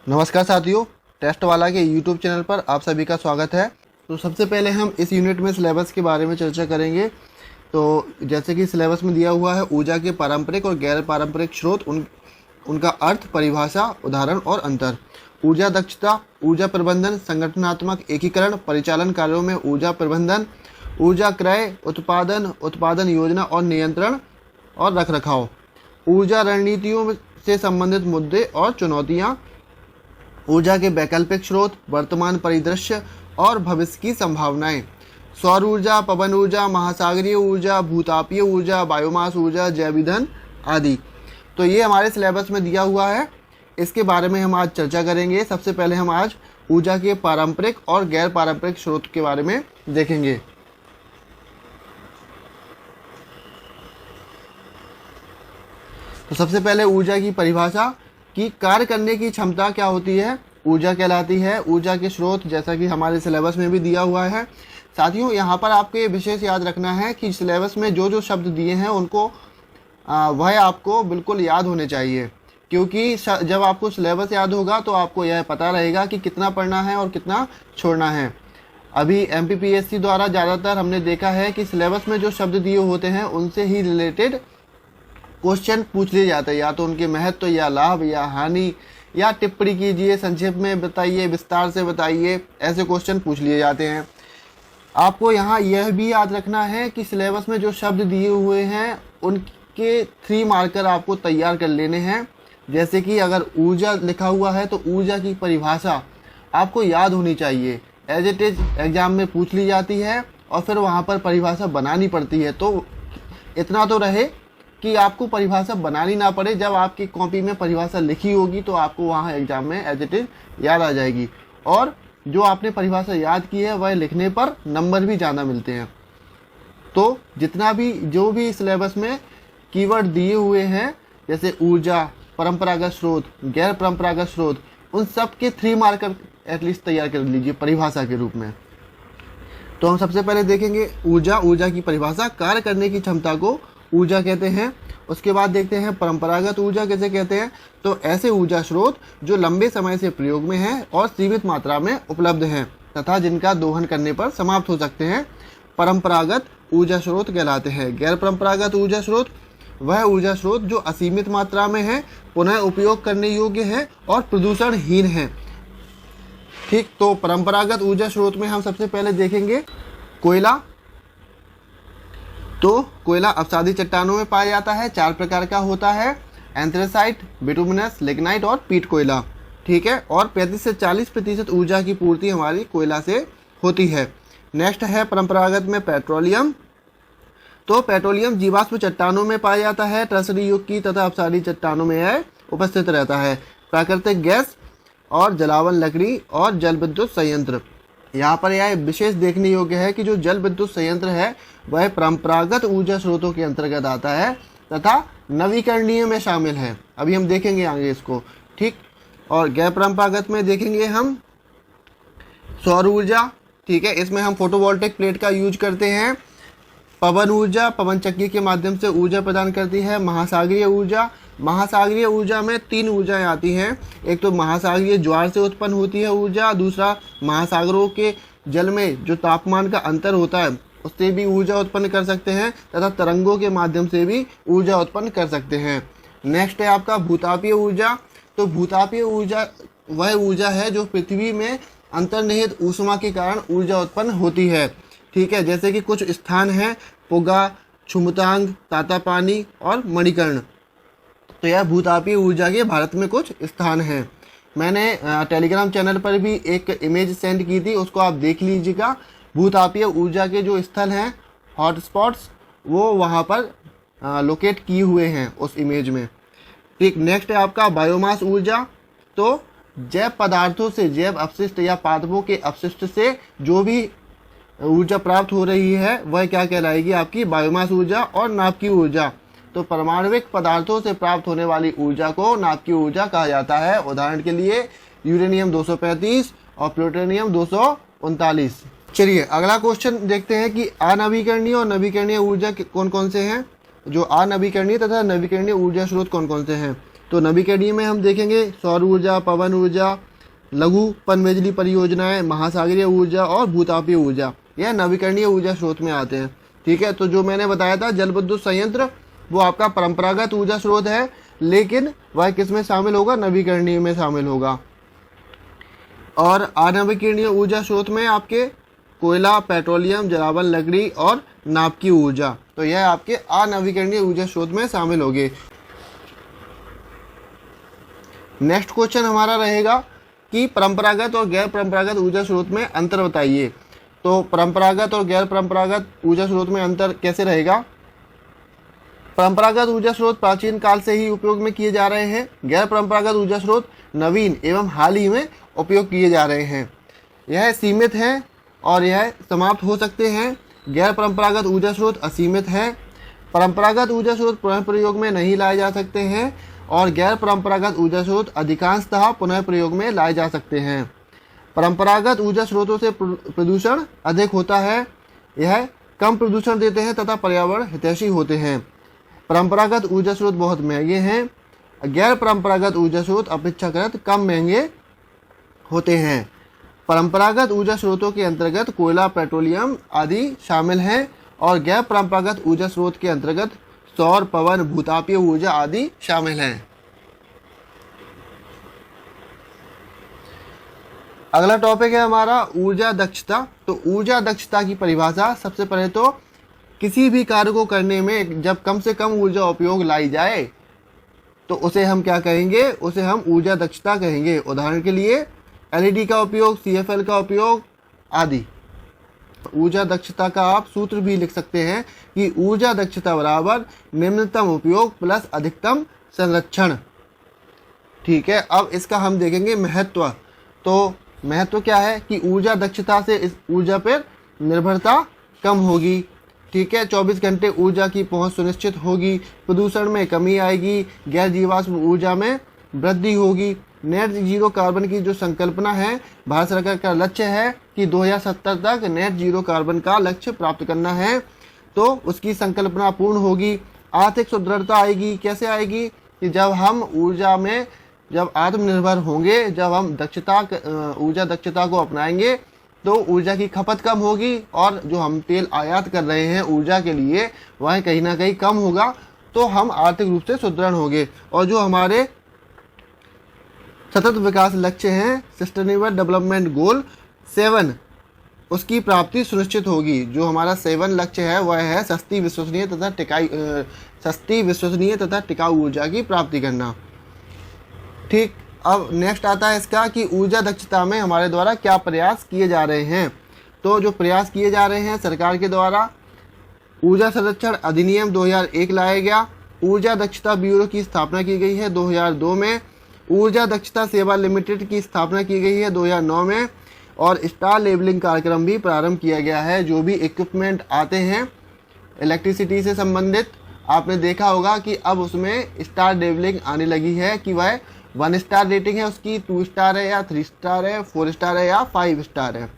नमस्कार साथियों, टेस्ट वाला के यूट्यूब चैनल पर आप सभी का स्वागत है। तो सबसे पहले हम इस यूनिट में सिलेबस के बारे में चर्चा करेंगे। तो जैसे कि सिलेबस में दिया हुआ है, ऊर्जा के पारंपरिक और गैर पारंपरिक स्रोत, उनका अर्थ, परिभाषा, उदाहरण और अंतर। ऊर्जा दक्षता, ऊर्जा प्रबंधन, संगठनात्मक एकीकरण, परिचालन कार्यों में ऊर्जा प्रबंधन, ऊर्जा क्रय, उत्पादन योजना और नियंत्रण और रखरखाव, ऊर्जा रणनीतियों से संबंधित मुद्दे और चुनौतियाँ, ऊर्जा के वैकल्पिक स्रोत, वर्तमान परिदृश्य और भविष्य की संभावनाएं, सौर ऊर्जा, पवन ऊर्जा, महासागरीय ऊर्जा, भूतापीय ऊर्जा, बायोमास ऊर्जा, जैव ईंधन आदि। तो ये हमारे सिलेबस में दिया हुआ है, इसके बारे में हम आज चर्चा करेंगे। सबसे पहले हम आज ऊर्जा के पारंपरिक और गैर पारंपरिक स्रोत के बारे में देखेंगे। तो सबसे पहले ऊर्जा की परिभाषा कि कार्य करने की क्षमता क्या होती है, ऊर्जा कहलाती है। ऊर्जा के स्रोत जैसा कि हमारे सिलेबस में भी दिया हुआ है। साथियों, यहाँ पर आपको ये विशेष याद रखना है कि सिलेबस में जो जो शब्द दिए हैं उनको वह आपको बिल्कुल याद होने चाहिए, क्योंकि जब आपको सिलेबस याद होगा तो आपको यह पता रहेगा कि कितना पढ़ना है और कितना छोड़ना है। अभी MPPSC द्वारा ज़्यादातर हमने देखा है कि सिलेबस में जो शब्द दिए होते हैं उनसे ही रिलेटेड क्वेश्चन पूछ लिए जाते हैं, या तो उनके महत्व या लाभ या हानि या टिप्पणी कीजिए, संक्षेप में बताइए, विस्तार से बताइए, ऐसे क्वेश्चन पूछ लिए जाते हैं। आपको यहाँ यह भी याद रखना है कि सिलेबस में जो शब्द दिए हुए हैं उनके 3 मार्कर आपको तैयार कर लेने हैं। जैसे कि अगर ऊर्जा लिखा हुआ है तो ऊर्जा की परिभाषा आपको याद होनी चाहिए। एज इट इज एग्जाम में पूछ ली जाती है और फिर वहाँ पर परिभाषा बनानी पड़ती है। तो इतना तो रहे कि आपको परिभाषा बनानी ना पड़े। जब आपकी कॉपी में परिभाषा लिखी होगी तो आपको वहाँ एग्जाम में एज इट इज याद आ जाएगी, और जो आपने परिभाषा याद की है वह लिखने पर नंबर भी ज़्यादा मिलते हैं। तो जो भी सिलेबस में कीवर्ड दिए हुए हैं, जैसे ऊर्जा, परंपरागत स्रोत, गैर परंपरागत स्रोत, उन सब के 3 मार्कर एटलीस्ट तैयार कर लीजिए परिभाषा के रूप में। तो हम सबसे पहले देखेंगे ऊर्जा की परिभाषा। कार्य करने की क्षमता को ऊर्जा कहते हैं। उसके बाद देखते हैं परंपरागत ऊर्जा किसे कहते हैं। तो ऐसे ऊर्जा स्रोत जो लंबे समय से प्रयोग में हैं और सीमित मात्रा में उपलब्ध हैं तथा जिनका दोहन करने पर समाप्त हो सकते हैं, परंपरागत ऊर्जा स्रोत कहलाते हैं। गैर परंपरागत ऊर्जा स्रोत वह ऊर्जा स्रोत जो असीमित मात्रा में है, पुनः उपयोग करने योग्य है और प्रदूषणहीन है। ठीक, तो परंपरागत ऊर्जा स्रोत में हम सबसे पहले देखेंगे कोयला। तो कोयला अवसादी चट्टानों में पाया जाता है, 4 प्रकार का होता है, एंथ्रेसाइट, बिटुमिनस, लिग्नाइट और पीट कोयला। ठीक है, और 35 से 40% ऊर्जा की पूर्ति हमारी कोयला से होती है। नेक्स्ट है परंपरागत में पेट्रोलियम। तो पेट्रोलियम जीवाश्म चट्टानों में पाया जाता है, टर्सरी युग की तथा अवसादी चट्टानों में यह उपस्थित रहता है। प्राकृतिक गैस और जलावन लकड़ी और जल विद्युत संयंत्र। यहाँ पर यह विशेष देखने योग्य है कि जो जल विद्युत संयंत्र है वह परंपरागत ऊर्जा स्रोतों के अंतर्गत आता है तथा नवीकरणीय में शामिल है। अभी हम देखेंगे आगे इसको। ठीक, और गैर परंपरागत में देखेंगे हम सौर ऊर्जा। ठीक है, इसमें हम फोटोवोल्टिक प्लेट का यूज करते हैं। पवन ऊर्जा पवन चक्की के माध्यम से ऊर्जा प्रदान करती है। महासागरीय ऊर्जा में 3 ऊर्जाएं आती हैं। एक तो महासागरीय ज्वार से उत्पन्न होती है ऊर्जा, दूसरा महासागरों के जल में जो तापमान का अंतर होता है उससे भी ऊर्जा उत्पन्न कर सकते हैं तथा तरंगों के माध्यम से भी ऊर्जा उत्पन्न कर सकते हैं। नेक्स्ट है आपका भूतापीय ऊर्जा। तो भूतापीय ऊर्जा वह ऊर्जा है जो पृथ्वी में अंतर्निहित ऊष्मा के कारण ऊर्जा उत्पन्न होती है। ठीक है, जैसे कि कुछ स्थान हैं पुगा, छुमतांग, तातापानी और मणिकर्ण। तो यह भूतापीय ऊर्जा के भारत में कुछ स्थान हैं। मैंने टेलीग्राम चैनल पर भी एक इमेज सेंड की थी, उसको आप देख लीजिएगा। भूतापीय ऊर्जा के जो स्थल हैं, हॉटस्पॉट्स, वो वहाँ पर लोकेट किए हुए हैं उस इमेज में। ठीक, नेक्स्ट है आपका बायोमास ऊर्जा। तो जैव पदार्थों से, जैव अपशिष्ट या पादपों के अपशिष्ट से जो भी ऊर्जा प्राप्त हो रही है वह क्या कहलाएगी, आपकी बायोमास ऊर्जा और नाभिकीय ऊर्जा। तो परमाणविक पदार्थों से प्राप्त होने वाली ऊर्जा को नाभिकीय ऊर्जा कहा जाता है। उदाहरण के लिए यूरेनियम 235 और प्लूटोनियम 239। चलिए अगला क्वेश्चन देखते हैं कि अनवीकरणीय और नवीकरणीय ऊर्जा कौन कौन से हैं। जो अनवीकरणीय तथा नवीकरणीय ऊर्जा स्रोत कौन कौन से हैं। तो नवीकरणीय में हम देखेंगे सौर ऊर्जा, पवन ऊर्जा, लघु पनबिजली परियोजनाएं, महासागरीय ऊर्जा और भूतापीय ऊर्जा, यह नवीकरणीय ऊर्जा स्रोत में आते हैं। ठीक है, तो जो मैंने बताया था जल विद्युत संयंत्र वो आपका परंपरागत ऊर्जा स्रोत है, लेकिन वह किस में शामिल होगा, नवीकरणीय में शामिल होगा। और अनवीकरणीय ऊर्जा स्रोत में आपके कोयला, पेट्रोलियम, जलावन, लकड़ी और नाप की ऊर्जा, तो यह आपके अनवीकरणीय ऊर्जा स्रोत में शामिल होंगे। नेक्स्ट क्वेश्चन हमारा रहेगा कि परंपरागत और गैर परंपरागत ऊर्जा स्रोत में अंतर बताइए। तो परंपरागत और गैर परंपरागत ऊर्जा स्रोत में अंतर कैसे रहेगा। परंपरागत ऊर्जा स्रोत प्राचीन काल से ही उपयोग में किए जा रहे हैं। गैर परंपरागत ऊर्जा स्रोत नवीन एवं हाल ही में उपयोग किए जा रहे हैं। यह सीमित है और यह समाप्त हो सकते हैं। गैर परंपरागत ऊर्जा स्रोत असीमित है। परंपरागत ऊर्जा स्रोत पुनः प्रयोग में नहीं लाए जा सकते हैं और गैर परंपरागत ऊर्जा स्रोत अधिकांशतः पुनः प्रयोग में लाए जा सकते हैं। परंपरागत ऊर्जा स्रोतों से प्रदूषण अधिक होता है। यह कम प्रदूषण देते हैं तथा पर्यावरण हितैषी होते हैं। परंपरागत ऊर्जा स्रोत बहुत महंगे हैं। गैर परंपरागत ऊर्जा स्रोत अपेक्षाकृत कम महंगे होते हैं। परंपरागत ऊर्जा स्रोतों के अंतर्गत कोयला, पेट्रोलियम आदि शामिल हैं और गैर परंपरागत ऊर्जा स्रोत के अंतर्गत सौर, पवन, भूतापीय ऊर्जा आदि शामिल हैं। अगला टॉपिक है हमारा ऊर्जा दक्षता। तो ऊर्जा दक्षता की परिभाषा, सबसे पहले तो किसी भी कार्य को करने में जब कम से कम ऊर्जा उपयोग लाई जाए तो उसे हम क्या कहेंगे, उसे हम ऊर्जा दक्षता कहेंगे। उदाहरण के लिए एलईडी का उपयोग, सीएफएल का उपयोग आदि। ऊर्जा दक्षता का आप सूत्र भी लिख सकते हैं कि ऊर्जा दक्षता बराबर निम्नतम उपयोग प्लस अधिकतम संरक्षण। ठीक है, अब इसका हम देखेंगे महत्व। तो महत्व क्या है कि ऊर्जा दक्षता से इस ऊर्जा पर निर्भरता कम होगी। ठीक है, 24 घंटे ऊर्जा की पहुंच सुनिश्चित होगी। प्रदूषण में कमी आएगी। गैर जीवाश्म ऊर्जा में वृद्धि होगी। नेट जीरो कार्बन की जो संकल्पना है, भारत सरकार का लक्ष्य है कि 2070 तक नेट जीरो कार्बन का लक्ष्य प्राप्त करना है, तो उसकी संकल्पना पूर्ण होगी। आर्थिक सुदृढ़ता आएगी। कैसे आएगी कि जब हम ऊर्जा में जब आत्मनिर्भर होंगे, जब हम ऊर्जा दक्षता को अपनाएंगे तो ऊर्जा की खपत कम होगी और जो हम तेल आयात कर रहे हैं ऊर्जा के लिए वह कहीं ना कहीं कम होगा, तो हम आर्थिक रूप से सुदृढ़ होंगे और जो हमारे सतत विकास लक्ष्य हैं, सस्टेनेबल डेवलपमेंट गोल 7, उसकी प्राप्ति सुनिश्चित होगी। जो हमारा 7 लक्ष्य है वह है सस्ती, विश्वसनीय तथा टिकाऊ ऊर्जा की प्राप्ति करना। ठीक, अब नेक्स्ट आता है इसका कि ऊर्जा दक्षता में हमारे द्वारा क्या प्रयास किए जा रहे हैं। तो जो प्रयास किए जा रहे हैं सरकार के द्वारा, ऊर्जा संरक्षण अधिनियम 2001 लाया गया। ऊर्जा दक्षता ब्यूरो की स्थापना की गई है 2002 में। ऊर्जा दक्षता सेवा लिमिटेड की स्थापना की गई है 2009 में और स्टार लेबलिंग कार्यक्रम भी प्रारंभ किया गया है। जो भी इक्विपमेंट आते हैं इलेक्ट्रिसिटी से संबंधित, आपने देखा होगा कि अब उसमें स्टार लेबलिंग आने लगी है कि वह 1 स्टार रेटिंग है उसकी, 2 स्टार है या 3 स्टार है, 4 स्टार है या 5 स्टार है।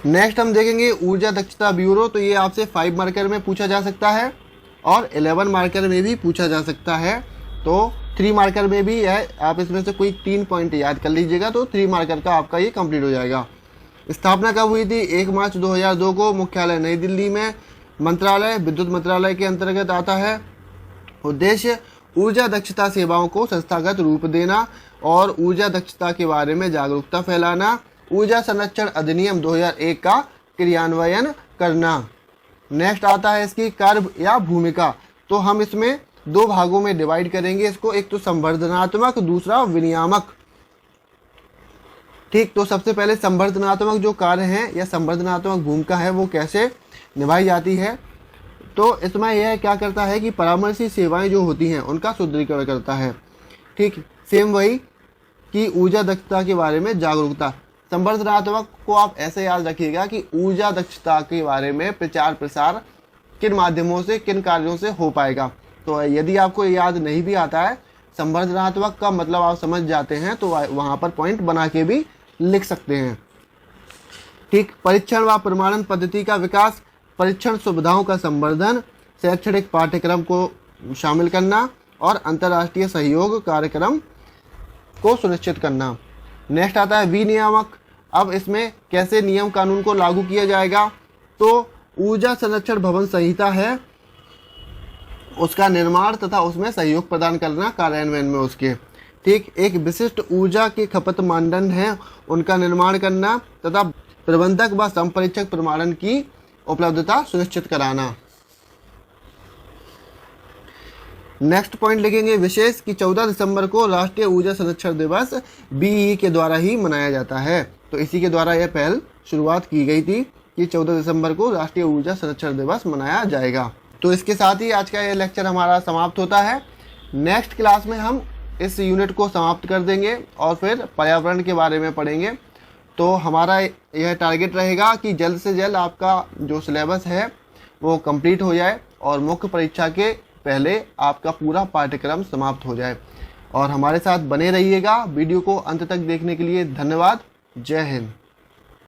नेक्स्ट हम देखेंगे ऊर्जा दक्षता ब्यूरो। तो ये आपसे 5 मार्कर में पूछा जा सकता है और 11 मार्कर में भी पूछा जा सकता है। तो 3 मार्कर में भी है, आप इसमें से कोई 3 पॉइंट याद कर लीजिएगा तो 3 मार्कर का आपका ये कंप्लीट हो जाएगा। स्थापना कब हुई थी? 1 मार्च 2002 को। मुख्यालय नई दिल्ली में। मंत्रालय विद्युत मंत्रालय के अंतर्गत आता है। उद्देश्य ऊर्जा दक्षता सेवाओं को संस्थागत रूप देना और ऊर्जा दक्षता के बारे में जागरूकता फैलाना। ऊर्जा संरक्षण अधिनियम 2001 का क्रियान्वयन करना। नेक्स्ट आता है इसकी कार्य या भूमिका। तो हम इसमें 2 भागों में डिवाइड करेंगे इसको, एक तो संवर्धनात्मक, दूसरा विनियामक। ठीक, तो सबसे पहले संवर्धनात्मक जो कार्य हैं या संवर्धनात्मक भूमिका है वो कैसे निभाई जाती है। तो इसमें यह क्या करता है कि परामर्शी सेवाएं जो होती हैं उनका सुदृढ़ीकरण करता है। ठीक, सेम वही कि ऊर्जा दक्षता के बारे में जागरूकता। संवर्धनात्मक को आप ऐसे याद रखिएगा कि ऊर्जा दक्षता के बारे में प्रचार प्रसार किन माध्यमों से, किन कार्यों से हो पाएगा। तो यदि आपको याद नहीं भी आता है, संवर्धनात्मक का मतलब आप समझ जाते हैं तो वहाँ पर पॉइंट बना के भी लिख सकते हैं। ठीक, परीक्षण व प्रमाणन पद्धति का विकास। परीक्षण सुविधाओं का संवर्धन, शैक्षणिक पाठ्यक्रम को शामिल करना और अंतर्राष्ट्रीय सहयोग कार्यक्रम को सुनिश्चित करना। नेक्स्ट आता है विनियामक। अब इसमें कैसे नियम कानून को लागू किया जाएगा, तो ऊर्जा संरक्षण भवन संहिता है, उसका निर्माण तथा उसमें सहयोग प्रदान करना कार्यान्वयन में उसके। ठीक, एक विशिष्ट ऊर्जा के खपत मानदंड हैं, उनका निर्माण करना तथा प्रबंधक व संपरीक्षक प्रमाणन की उपलब्धता सुनिश्चित कराना। नेक्स्ट पॉइंट लिखेंगे विशेष कि 14 दिसंबर को राष्ट्रीय ऊर्जा संरक्षण दिवस बीई के द्वारा ही मनाया जाता है। तो इसी के द्वारा यह पहल शुरुआत की गई थी कि 14 दिसंबर को राष्ट्रीय ऊर्जा संरक्षण दिवस मनाया जाएगा। तो इसके साथ ही आज का यह लेक्चर हमारा समाप्त होता है। नेक्स्ट क्लास में हम इस यूनिट को समाप्त कर देंगे और फिर पर्यावरण के बारे में पढ़ेंगे। तो हमारा यह टारगेट रहेगा कि जल्द से जल्द आपका जो सिलेबस है वो कंप्लीट हो जाए और मुख्य परीक्षा के पहले आपका पूरा पाठ्यक्रम समाप्त हो जाए। और हमारे साथ बने रहिएगा। वीडियो को अंत तक देखने के लिए धन्यवाद। जय हिंद।